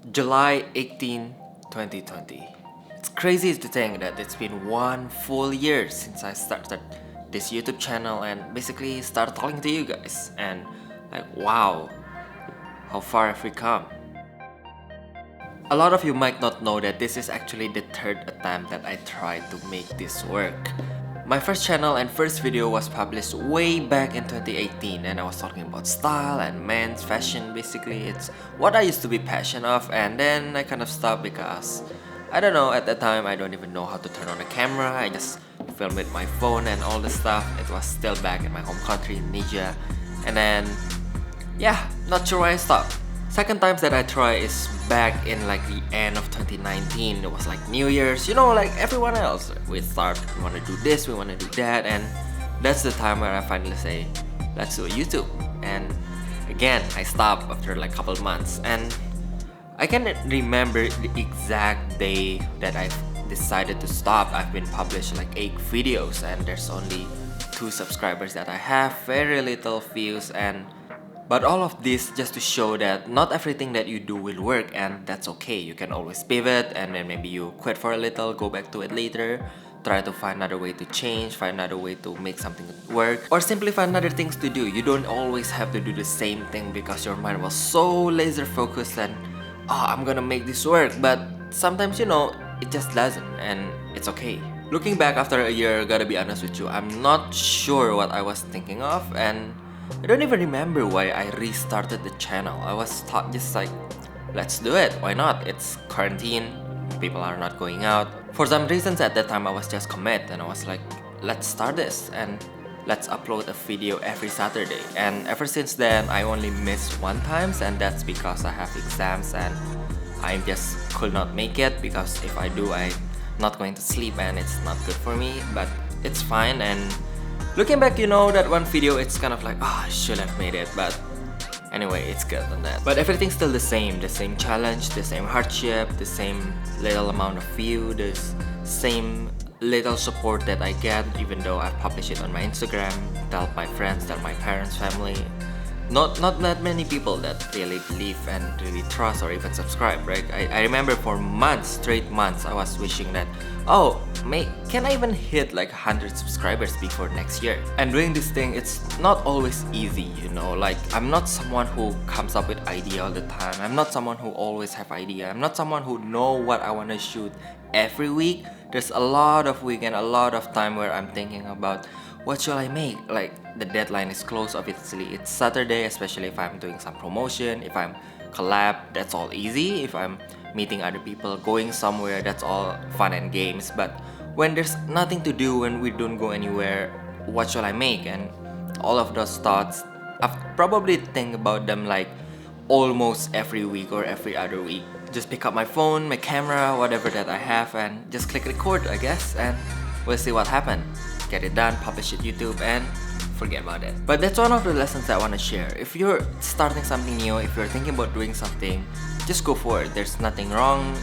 July 18, 2020. It's crazy to think that it's been 1 full year since I started this YouTube channel and basically started talking to you guys. And wow, how far have we come? A lot of you might not know that this is actually the third attempt that I tried to make this work. My first channel and first video was published way back in 2018 and I was talking about style and men's fashion. Basically, it's what I used to be passionate of, and then I kind of stopped because I don't know, at that time I don't even know how to turn on a camera. I just filmed with my phone and all the stuff. It was still back in my home country, Indonesia. And then, yeah, not sure why I stopped. Second times that I try is back in the end of 2019. It was like New Year's, like everyone else. We wanna do this, we wanna do that, and that's the time where I finally say, let's do a YouTube. And again, I stopped after a couple of months, and I can't remember the exact day that I decided to stop. I've been published 8 videos, and there's only 2 subscribers that I have, very little views, but all of this just to show that not everything that you do will work, and that's okay. You can always pivot, and then maybe you quit for a little, go back to it later, try to find another way to change, find another way to make something work, or simply find other things to do. You don't always have to do the same thing because your mind was so laser focused and I'm gonna make this work, but sometimes it just doesn't, and it's okay. Looking back after a year, gotta be honest with you, I'm not sure what I was thinking of, and I don't even remember why I restarted the channel. I was just let's do it, why not? It's quarantine, people are not going out. For some reasons at that time I was just commit, and I was like, let's start this and let's upload a video every Saturday. And ever since then I only missed 1 time, and that's because I have exams and I just could not make it, because if I do I'm not going to sleep and it's not good for me, but it's fine. And looking back, that one video, it's kind of I should have made it, but anyway, it's good on that. But everything's still the same challenge, the same hardship, the same little amount of view, the same little support that I get, even though I publish it on my Instagram, tell my friends, tell my parents, family. Not that many people that really believe and really trust or even subscribe, right? I remember for straight months, I was wishing that, can I even hit 100 subscribers before next year? And doing this thing, it's not always easy, I'm not someone who comes up with idea all the time. I'm not someone who always have idea. I'm not someone who know what I want to shoot every week. There's a lot of week and a lot of time where I'm thinking about what should I make? The deadline is close, obviously it's Saturday, especially if I'm doing some promotion, if I'm collab, that's all easy. If I'm meeting other people, going somewhere, that's all fun and games. But when there's nothing to do, when we don't go anywhere, what should I make? And all of those thoughts, I've probably think about them almost every week or every other week. Just pick up my phone, my camera, whatever that I have, and just click record, I guess, and we'll see what happens. Get it done, publish it YouTube, and forget about it. But that's one of the lessons I want to share. If you're starting something new, if you're thinking about doing something, just go for it. There's nothing wrong.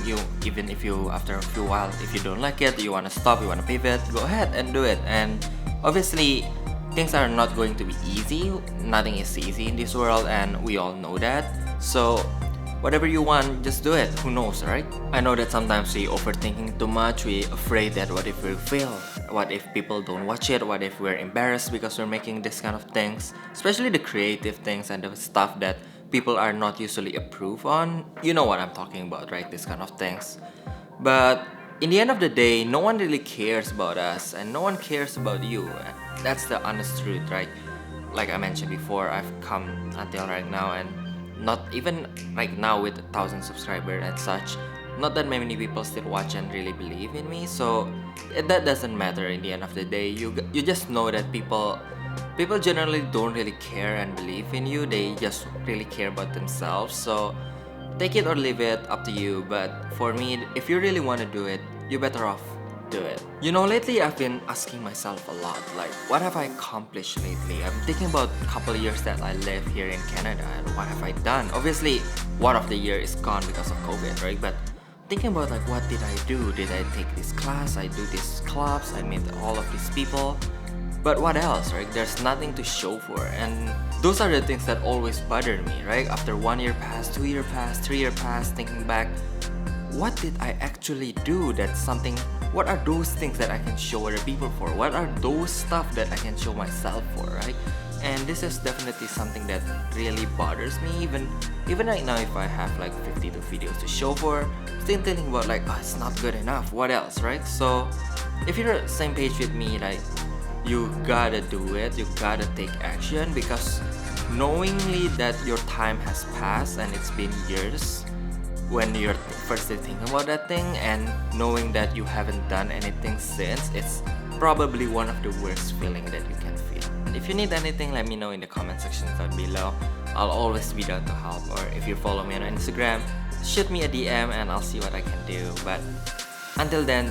Even if you, after a few while, if you don't like it, you want to stop, you want to pivot, go ahead and do it. And obviously, things are not going to be easy. Nothing is easy in this world, and we all know that. So whatever you want, just do it. Who knows, right? I know that sometimes we overthinking too much. We're afraid that what if we fail? What if people don't watch it? What if we're embarrassed because we're making this kind of things? Especially the creative things and the stuff that people are not usually approve on. You know what I'm talking about, right? This kind of things. But in the end of the day, no one really cares about us, and no one cares about you. That's the honest truth, right? Like I mentioned before, I've come until right now, and not even right now with 1,000 subscribers and such, not that many people still watch and really believe in me. So that doesn't matter in the end of the day. You just know that people generally don't really care and believe in you. They just really care about themselves. So take it or leave it, up to you. But for me, if you really want to do it, you're better off do it. Lately I've been asking myself a lot, what have I accomplished lately? I'm thinking about a couple of years that I live here in Canada, and what have I done? Obviously, one of the year is gone because of COVID, right? But thinking about what did I do? Did I take this class? I do these clubs, I met all of these people. But what else, right? There's nothing to show for, and those are the things that always bother me, right? After 1 year passed, 2 year passed, 3 year passed, thinking back, what did I actually do that's something, what are those things that I can show other people for? What are those stuff that I can show myself for, right? And this is definitely something that really bothers me, even right now. If I have like 52 videos to show for, still thinking about like, oh, it's not good enough, what else, right? So if you're on the same page with me, like, you gotta do it, you gotta take action, because knowingly that your time has passed and it's been years when you're first thinking about that thing, and knowing that you haven't done anything since, it's probably one of the worst feeling that you can feel. And if you need anything, let me know in the comment section down below. I'll always be down to help. Or if you follow me on Instagram, shoot me a DM and I'll see what I can do. But until then,